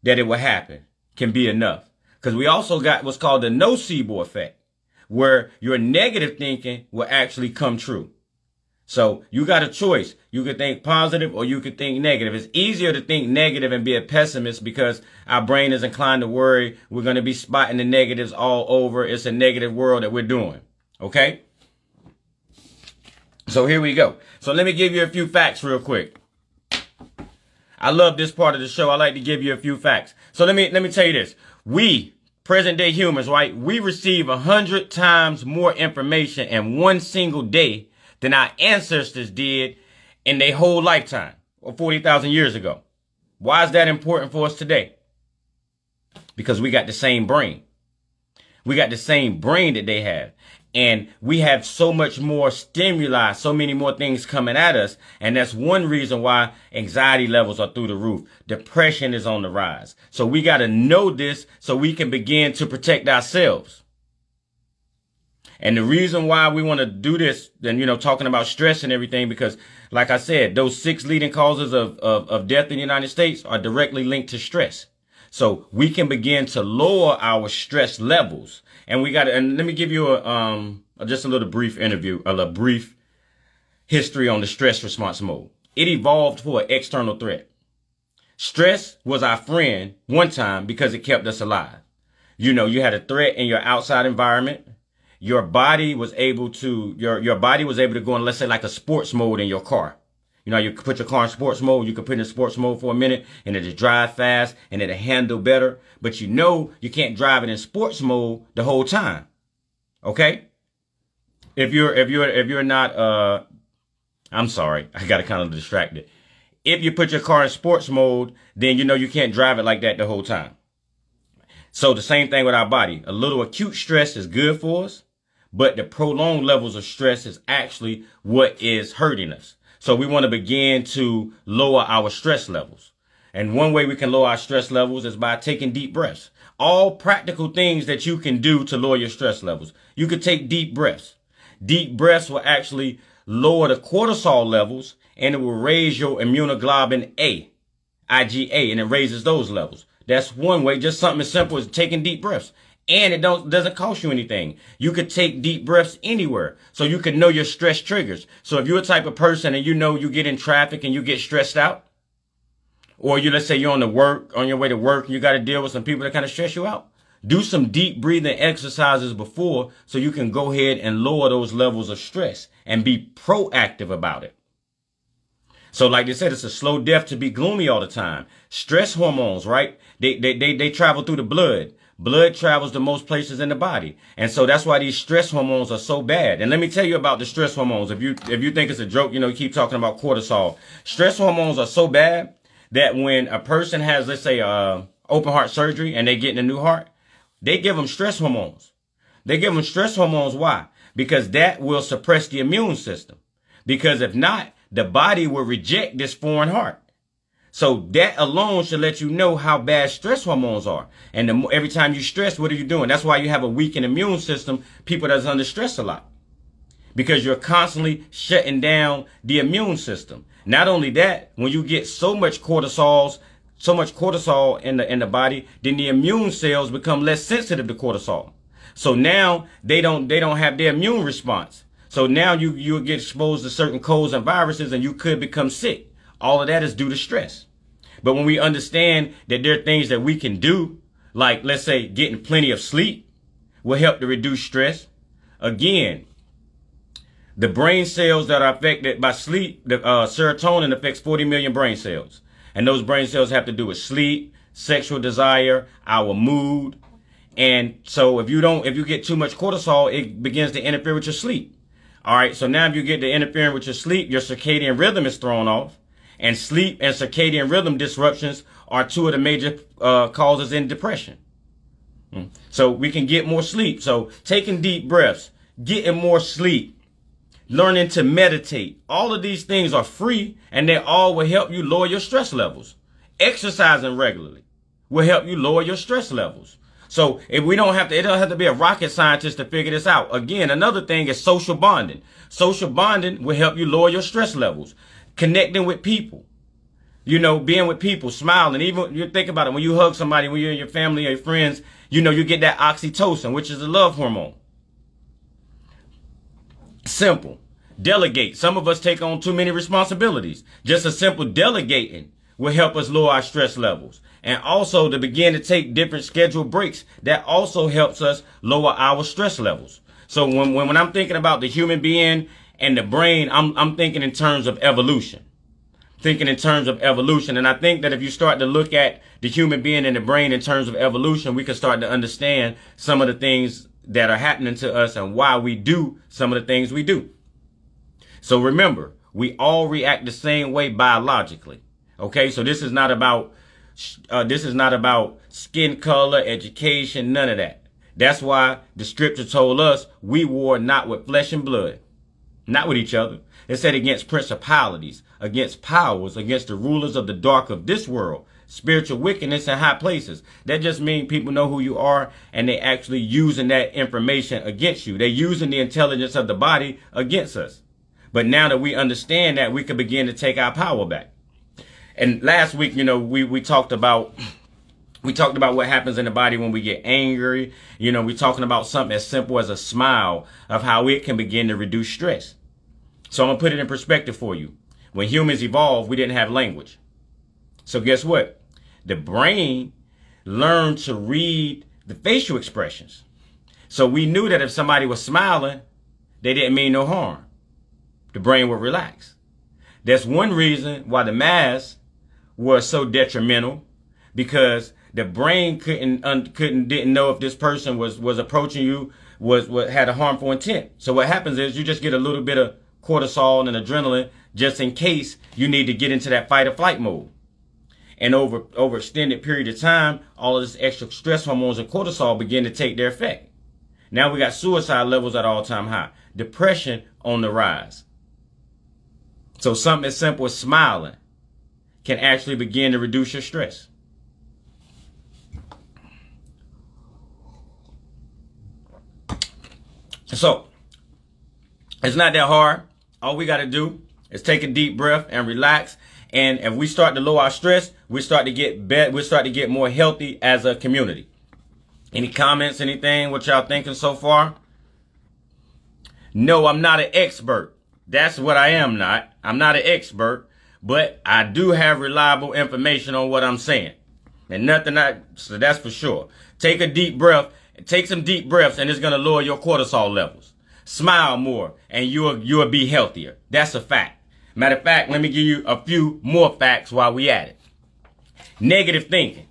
it will happen can be enough. Because we also got what's called the nocebo effect, where your negative thinking will actually come true. So you got a choice. You could think positive or you could think negative. It's easier to think negative and be a pessimist because our brain is inclined to worry. We're going to be spotting the negatives all over. It's a negative world that we're doing. Okay? So here we go. So let me give you a few facts real quick. I love this part of the show. I like to give you a few facts. So let me tell you this. We, present day humans, right? We receive 100 times more information in one single day than our ancestors did in their whole lifetime, or 40,000 years ago. Why is that important for us today? Because we got the same brain. We got the same brain that they have. And we have so much more stimuli, so many more things coming at us. And that's one reason why anxiety levels are through the roof. Depression is on the rise. So we got to know this so we can begin to protect ourselves. And the reason why we want to do this, and, you know, talking about stress and everything, because like I said, those 6 leading causes of death in the United States are directly linked to stress. So we can begin to lower our stress levels. And we got to, and let me give you just a little brief interview, a brief history on the stress response mode. It evolved for an external threat. Stress was our friend one time because it kept us alive. You know, you had a threat in your outside environment. Your body was able to, your body was able to go in, let's say, like a sports mode in your car. You know, you could put your car in sports mode. You could put it in sports mode for a minute and it'll drive fast and it'll handle better. But you know, you can't drive it in sports mode the whole time. Okay. If you're not, I'm sorry, I got kind of distracted. If you put your car in sports mode, then you know you can't drive it like that the whole time. So the same thing with our body. A little acute stress is good for us, but the prolonged levels of stress is actually what is hurting us. So we want to begin to lower our stress levels. And one way we can lower our stress levels is by taking deep breaths. All practical things that you can do to lower your stress levels. You could take deep breaths. Deep breaths will actually lower the cortisol levels and it will raise your immunoglobulin A, IgA, and it raises those levels. That's one way, just something as simple as taking deep breaths. And it doesn't cost you anything. You could take deep breaths anywhere. So you can know your stress triggers. So if you're a type of person and you know you get in traffic and you get stressed out, or let's say you're on your way to work and you got to deal with some people that kind of stress you out, do some deep breathing exercises before so you can go ahead and lower those levels of stress and be proactive about it. So like they said, it's a slow death to be gloomy all the time. Stress hormones, right? They travel through the blood. Blood travels to most places in the body. And so that's why these stress hormones are so bad. And let me tell you about the stress hormones. If you think it's a joke, you know, you keep talking about cortisol. Stress hormones are so bad that when a person has, let's say, open heart surgery and they get a new heart, they give them stress hormones. They give them stress hormones. Why? Because that will suppress the immune system. Because if not, the body will reject this foreign heart. So that alone should let you know how bad stress hormones are. And every time you stress, what are you doing? That's why you have a weakened immune system, people that's under stress a lot. Because you're constantly shutting down the immune system. Not only that, when you get so much cortisol in the body, then the immune cells become less sensitive to cortisol. So now they don't have their immune response. So now you'll get exposed to certain colds and viruses and you could become sick. All of that is due to stress. But when we understand that there are things that we can do, like let's say getting plenty of sleep will help to reduce stress. Again, the brain cells that are affected by sleep, the serotonin affects 40 million brain cells. And those brain cells have to do with sleep, sexual desire, our mood. And so if you get too much cortisol, it begins to interfere with your sleep. All right. So now if you get to interfering with your sleep, your circadian rhythm is thrown off. And sleep and circadian rhythm disruptions are two of the major causes in depression. So we can get more sleep. So taking deep breaths, getting more sleep, learning to meditate. All of these things are free and they all will help you lower your stress levels. Exercising regularly will help you lower your stress levels. So if it don't have to be a rocket scientist to figure this out. Again, another thing is social bonding. Social bonding will help you lower your stress levels. Connecting with people, being with people, smiling. Even you think about it, when you hug somebody, when you're in your family or your friends, you get that oxytocin, which is a love hormone. Simple. Delegate. Some of us take on too many responsibilities. Just a simple delegating will help us lower our stress levels. And also to begin to take different scheduled breaks, that also helps us lower our stress levels. So when I'm thinking about the human being and the brain, I'm thinking in terms of evolution. And I think that if you start to look at the human being and the brain in terms of evolution, we can start to understand some of the things that are happening to us and why we do some of the things we do. So remember, we all react the same way biologically. Okay, so this is not about skin color, education, none of that. That's why the scripture told us we war not with flesh and blood, not with each other. It said against principalities, against powers, against the rulers of the dark of this world, spiritual wickedness in high places. That just means people know who you are and they actually using that information against you. They're using the intelligence of the body against us. But now that we understand that, we can begin to take our power back. And last week, we talked about what happens in the body when we get angry. We're talking about something as simple as a smile, of how it can begin to reduce stress. So I'm going to put it in perspective for you. When humans evolved, we didn't have language. So guess what? The brain learned to read the facial expressions. So we knew that if somebody was smiling, they didn't mean no harm. The brain would relax. That's one reason why the masks were so detrimental, because the brain didn't know if this person was approaching you, had a harmful intent. So what happens is you just get a little bit of cortisol and adrenaline just in case you need to get into that fight or flight mode. And over extended period of time, all of this extra stress hormones and cortisol begin to take their effect. Now we got suicide levels at all-time high, depression on the rise. So something as simple as smiling can actually begin to reduce your stress. So it's not that hard. All we got to do is take a deep breath and relax. And if we start to lower our stress, we start to get better. We start to get more healthy as a community. Any comments, anything, what y'all thinking so far? No, I'm not an expert. That's what I am not. I'm not an expert, but I do have reliable information on what I'm saying. And so that's for sure. Take a deep breath, take some deep breaths, and it's going to lower your cortisol levels. Smile more, and you'll be healthier. That's a fact. Matter of fact, let me give you a few more facts while we at it. Negative thinking.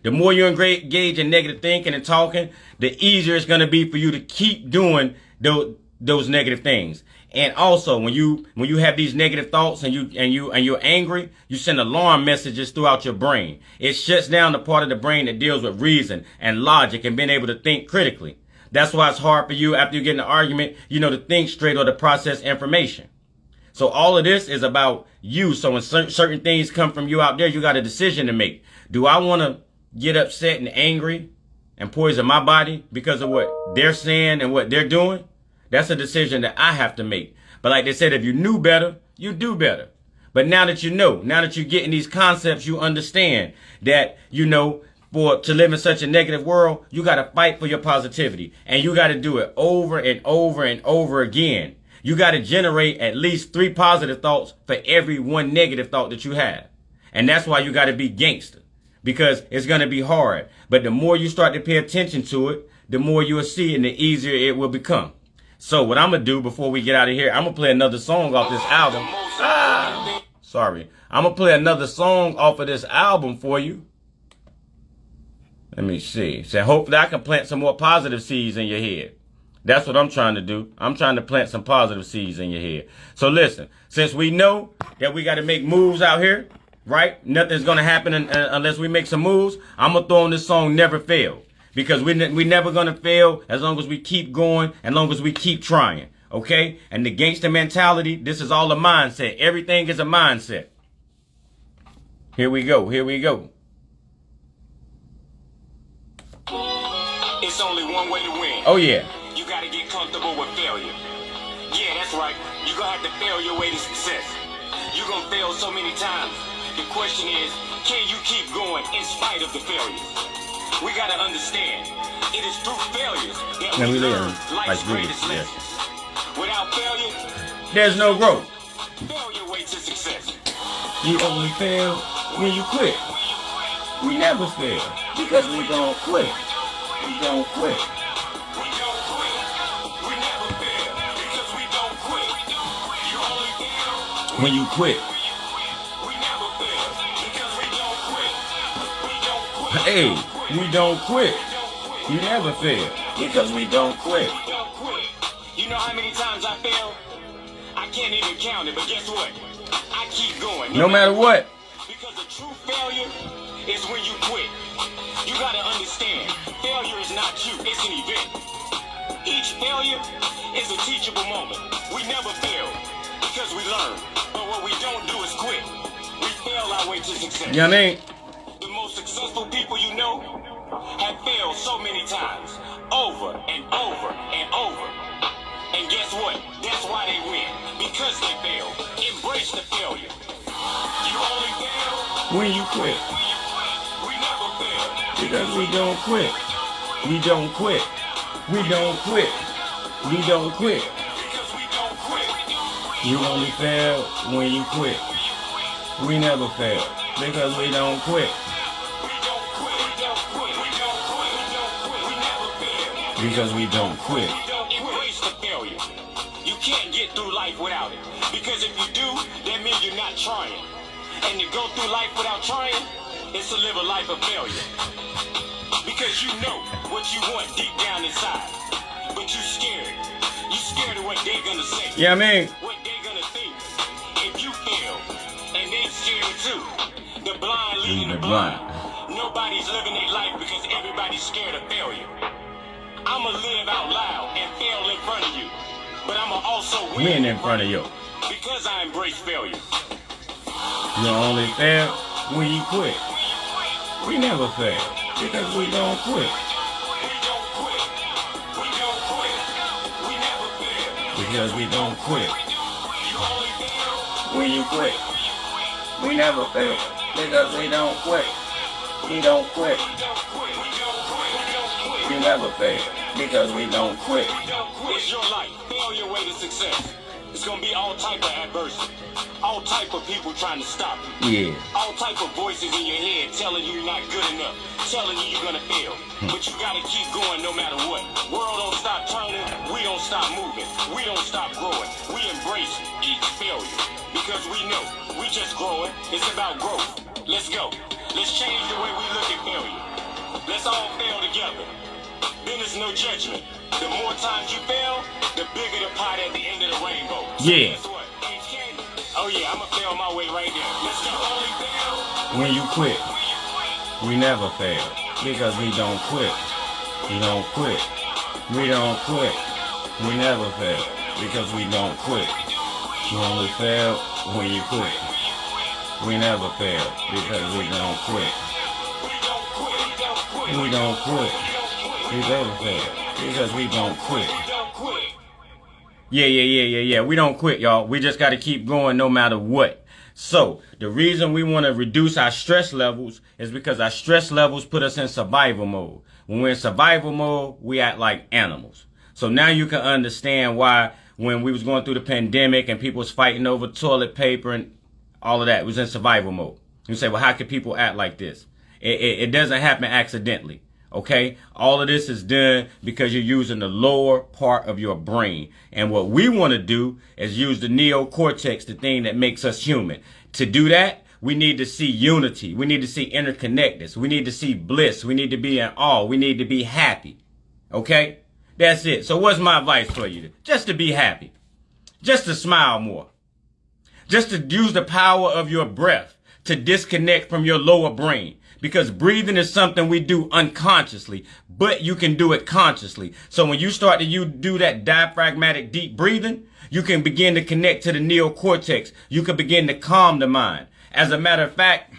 The more you engage in negative thinking and talking, the easier it's going to be for you to keep doing those negative things. And also, when you have these negative thoughts and you're angry, you send alarm messages throughout your brain. It shuts down the part of the brain that deals with reason and logic and being able to think critically. That's why it's hard for you after you get in an argument, to think straight or to process information. So all of this is about you. So when certain things come from you out there, you got a decision to make. Do I want to get upset and angry and poison my body because of what they're saying and what they're doing? That's a decision that I have to make. But like they said, if you knew better, you do better. But now that you know, now that you're getting these concepts, you understand that, you know, to live in such a negative world, you got to fight for your positivity. And you got to do it over and over and over again. You got to generate at least 3 positive thoughts for every 1 negative thought that you have. And that's why you got to be gangster, because it's going to be hard. But the more you start to pay attention to it, the more you will see and the easier it will become. So what I'm going to do before we get out of here, I'm going to play another song off this album. Sorry. I'm going to play another song off of this album for you. Let me see. So hopefully I can plant some more positive seeds in your head. That's what I'm trying to do. I'm trying to plant some positive seeds in your head. So listen, since we know that we got to make moves out here, right? Nothing's going to happen unless we make some moves. I'm going to throw on this song, Never Fail. Because we never going to fail as long as we keep going, as long as we keep trying. Okay? And the gangster mentality, this is all a mindset. Everything is a mindset. Here we go. Here we go. It's only one way to win. Oh, yeah. You gotta get comfortable with failure. Yeah, that's right. You're gonna have to fail your way to success. You're gonna fail so many times. The question is, can you keep going in spite of the failures? We gotta understand, it is through failures that we learn life's greatest lessons. Without failure, there's no growth. Fail your way to success. You only fail when you quit. We never fail because we don't quit. We don't quit. We don't quit. We never fail because we don't quit. You only fail when you quit. We never fail because we don't quit. We don't quit. Hey, we don't quit. You never fail because we don't quit. We don't quit. You know how many times I failed? I can't even count it, but guess what? I keep going. No matter what. Because a true failure is when you quit. You gotta understand, failure is not you, it's an event. Each failure is a teachable moment. We never fail because we learn. But what we don't do is quit. We fail our way to success. You know what I mean? The most successful people you know have failed so many times, over and over and over. And guess what? That's why they win. Because they fail. Embrace the failure. You only fail when you quit. We never fail. Because we don't quit. We don't quit. We don't quit. We don't quit. Because we don't quit. You only fail when you quit. We never fail. Because we don't quit. We don't quit. We don't quit. We don't quit. We don't quit. We never fail. Because we don't quit. We don't embrace the failure. You can't get through life without it. Because if you do, that means you're not trying. And to go through life without trying is to live a life of failure. Because you know what you want deep down inside. But you scared. You scared of what they're gonna say. Yeah, I mean. What they're gonna think. If you fail, and they scared too. The blind leading the blind. Nobody's living their life because everybody's scared of failure. I'ma live out loud and fail in front of you. But I'ma also win in front of you. Because I embrace failure. You only fail when you quit. We never fail because we don't quit. We don't quit. We don't quit. We never fail. Because we don't quit. You only fail when you quit. We never fail because we don't quit. We don't quit. We don't quit. We don't quit. We don't quit. You never fail because we don't quit. We don't quit. It's your life. Fail your way to success. It's gonna be all type of adversity. All type of people trying to stop Yeah. you. All type of voices in your head telling you you're not good enough. Telling you you're gonna fail. But you gotta keep going no matter what. World don't stop turning. We don't stop moving. We don't stop growing. We embrace each failure. Because we know we just growing. It's about growth. Let's go. Let's change the way we look at failure. Let's all fail together. Then there's no judgment. The more times you fail, the bigger the pot at the end of the rainbow. So Yeah. guess what? Oh yeah, I'ma fail my way right there. Let's go. Only fail When you quit, we never fail because we don't quit. We don't quit. We don't quit. We never fail because we don't quit. You only fail when you quit. We never fail because we don't quit. We don't quit. We never fail because we don't quit. Yeah. We don't quit, y'all. We just got to keep going no matter what. So, the reason we want to reduce our stress levels is because our stress levels put us in survival mode. When we're in survival mode, we act like animals. So now you can understand why when we was going through the pandemic and people was fighting over toilet paper and all of that, it was in survival mode. You say, well, how can people act like this? It doesn't happen accidentally. Okay, all of this is done because you're using the lower part of your brain. And what we want to do is use the neocortex, the thing that makes us human. To do that, we need to see unity. We need to see interconnectedness. We need to see bliss. We need to be in awe. We need to be happy. Okay, that's it. So what's my advice for you? Just to be happy. Just to smile more. Just to use the power of your breath to disconnect from your lower brain. Because breathing is something we do unconsciously, but you can do it consciously. So when you start to do that diaphragmatic deep breathing, you can begin to connect to the neocortex. You can begin to calm the mind. As a matter of fact,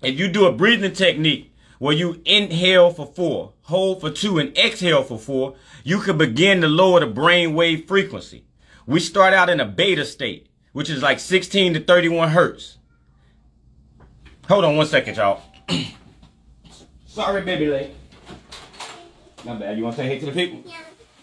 if you do a breathing technique where you inhale for 4, hold for 2, and exhale for 4, you can begin to lower the brain wave frequency. We start out in a beta state, which is like 16 to 31 hertz. Hold on one second, y'all. Sorry, baby lady. Not bad. You want to say hey to the people? Yeah.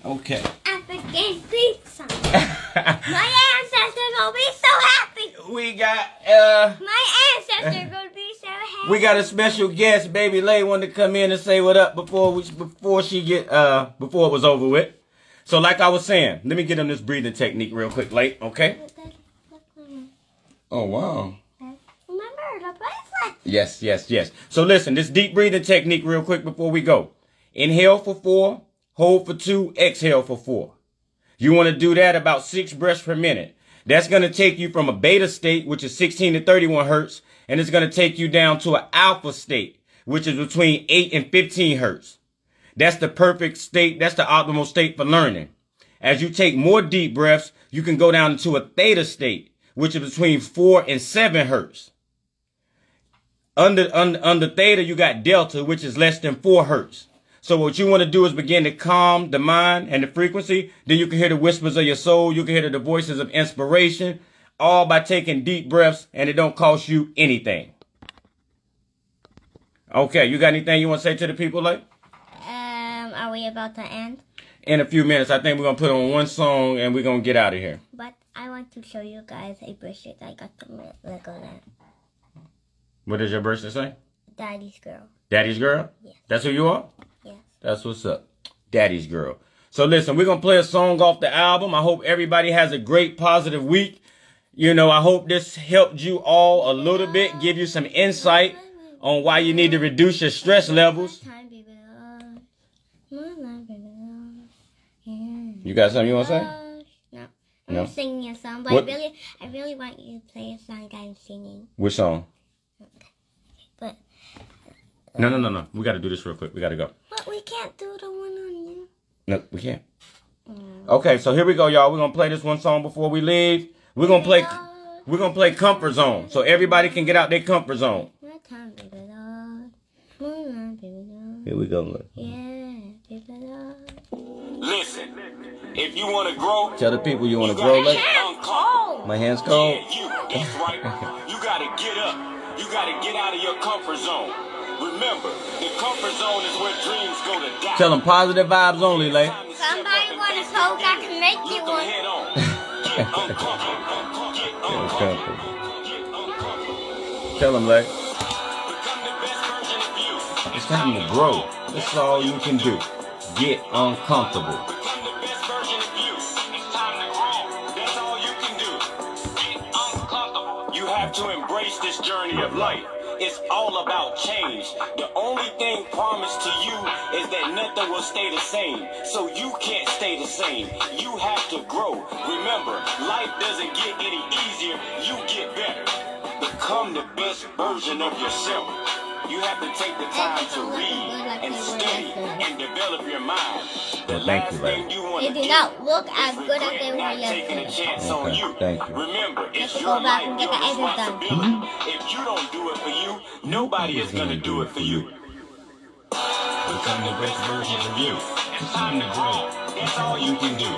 Okay. African pizza. My ancestors will be so happy. We got My ancestors will be so happy. we got a special guest. Baby Lay wanted to come in and say what up before it was over with. So like I was saying, let me get him this breathing technique real quick, Lay. Okay. Oh wow. Remember the bracelet? Yes. So listen, this deep breathing technique real quick before we go. Inhale for 4, hold for 2, exhale for 4. You want to do that about 6 breaths per minute. That's going to take you from a beta state, which is 16 to 31 hertz, and it's going to take you down to an alpha state, which is between 8 and 15 hertz. That's the perfect state. That's the optimal state for learning. As you take more deep breaths, you can go down into a theta state, which is between 4 and 7 hertz. Under theta, you got delta, which is less than 4 hertz. So what you want to do is begin to calm the mind and the frequency. Then you can hear the whispers of your soul. You can hear the voices of inspiration, all by taking deep breaths, and it don't cost you anything. Okay, you got anything you want to say to the people, like? Are we about to end? In a few minutes, I think we're going to put on one song and we're going to get out of here. But I want to show you guys a bracelet I got from Legoland. What does your bracelet say? Daddy's girl. Daddy's girl? Yes. That's who you are? Yes. That's what's up. Daddy's girl. So listen, we're going to play a song off the album. I hope everybody has a great, positive week. You know, I hope this helped you all a little bit, give you some insight on why you need to reduce your stress levels. You got something you want to say? No. No? I'm singing a song, but What? I really want you to play a song I'm singing. Which song? But No. We got to do this real quick. We got to go. but we can't do the one on you. No, we can't. Okay, so here we go, y'all. We're going to play this one song before we leave. We're going to play Comfort Zone so everybody can get out their comfort zone. Here we go. Look. Listen, if you want to grow, Tell the people you want to grow. Like, uncomfortable. my hand's cold. Yeah, that's right. You gotta get up. You gotta get out of your comfort zone. Remember, the comfort zone is where dreams go to die. Tell them positive vibes only, Lay. Somebody want a coke, I can make you Look 'em one. head on. Get uncomfortable. Get uncomfortable. Get uncomfortable. Tell them, Lay. Become the best version of you. It's time to grow. That's all you can do. Get uncomfortable. Become the best version of you. It's time to grow. That's all you can do. Get uncomfortable. You have to embrace this journey of life. It's all about change. The only thing promised to you is that nothing will stay the same. So you can't stay the same. You have to grow. Remember, life doesn't get any easier. You get better. Become the best version of yourself. You have to take the time to read and study and develop your mind. The Thank you, last baby. thing you want They to did do not look is as good as regret they were not taking a yesterday. chance on Okay, you. thank you. Remember, it's Let's your go back life, and get your the edges done. responsibility. If you don't do it for you, nobody is going to do it for you. Become the best version of you. It's time to grow. That's all you can do.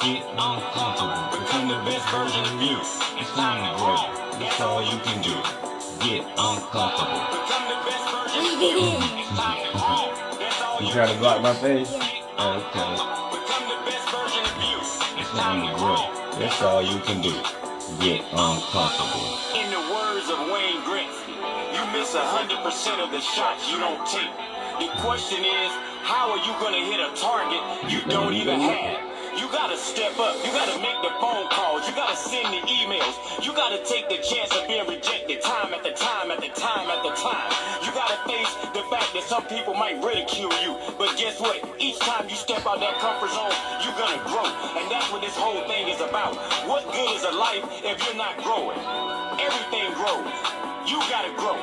Get uncomfortable. Become the best version of you. It's time to grow. That's all you can do. Get uncomfortable. Become the best version of you. It's time to grow. That's all You you trying can to block my do. face? Yeah. Okay. Become the best version of you. It's Time time to to grow. grow. That's all you can do. Get uncomfortable. In the words of Wayne Gretzky, you miss 100% of the shots you don't take. The question is, how are you going to hit a target you don't even have? You got to step up. You got to make the phone calls. You got to send the emails. You got to take the chance of being rejected time after time after time after time. You got to face the fact that some people might ridicule you. But guess what? Each time you step out that comfort zone, you're going to grow. And that's what this whole thing is about. What good is a life if you're not growing? Everything grows. You got to grow.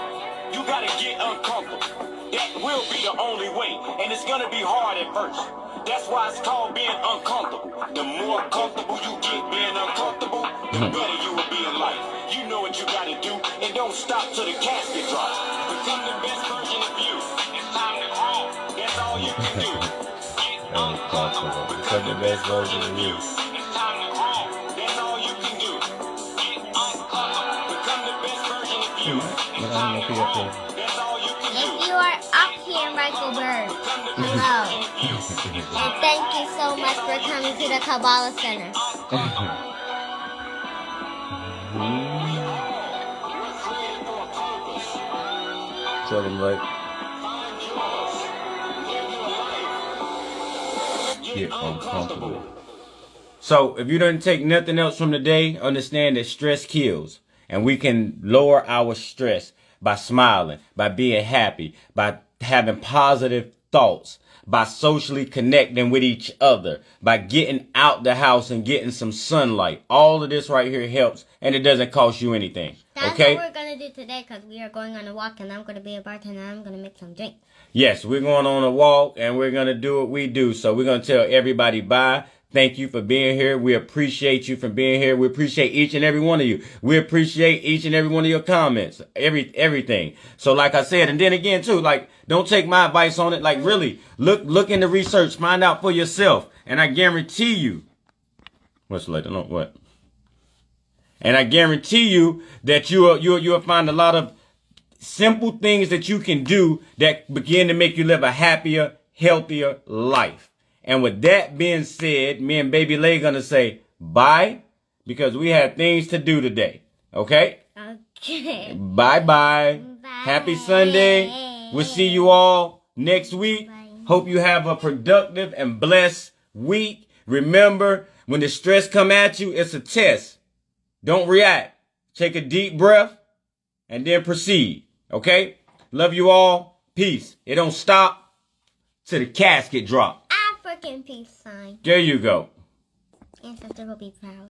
You got to get uncomfortable. That will be the only way. And it's going to be hard at first. That's why it's called being uncomfortable. The more comfortable you get being uncomfortable, the better you will be in life. You know what you got to do, and don't stop till the casket drops. Become the best version of you. It's time to grow. That's all you can do. Get uncomfortable. Become the best version of you. It's time to grow. That's all you can do. Get uncomfortable. Become the best version of you. It's time to grow. That's all you can do. If you are up here, Michael Bird, hello. And thank you so much for coming to the Kabbalah Center. Tell them like, get uncomfortable. So if you don't take nothing else from the day, understand that stress kills. And we can lower our stress by smiling, by being happy, by having positive thoughts, by socially connecting with each other, by getting out the house and getting some sunlight. All of this right here helps, and it doesn't cost you anything. That's Okay? what we're going to do today because we are going on a walk and I'm going to be a bartender and I'm going to make some drinks. Yes, we're going on a walk and we're going to do what we do. So we're going to tell everybody bye. Thank you for being here. We appreciate you for being here. We appreciate each and every one of you. We appreciate each and every one of your comments, everything. So like I said, and then again too, like don't take my advice on it. Like really look into research, find out for yourself. And I guarantee you, what's later? No, what? And I guarantee you that you'll find a lot of simple things that you can do that begin to make you live a happier, healthier life. And with that being said, me and Baby Lay gonna say bye because we have things to do today. Okay? Okay. Bye-bye. Bye. Happy Sunday. We'll see you all next week. Bye. Hope you have a productive and blessed week. Remember, when the stress come at you, it's a test. Don't react. Take a deep breath and then proceed. Okay? Love you all. Peace. It don't stop till the casket drop. African peace sign. There you go. Ancestor will be proud.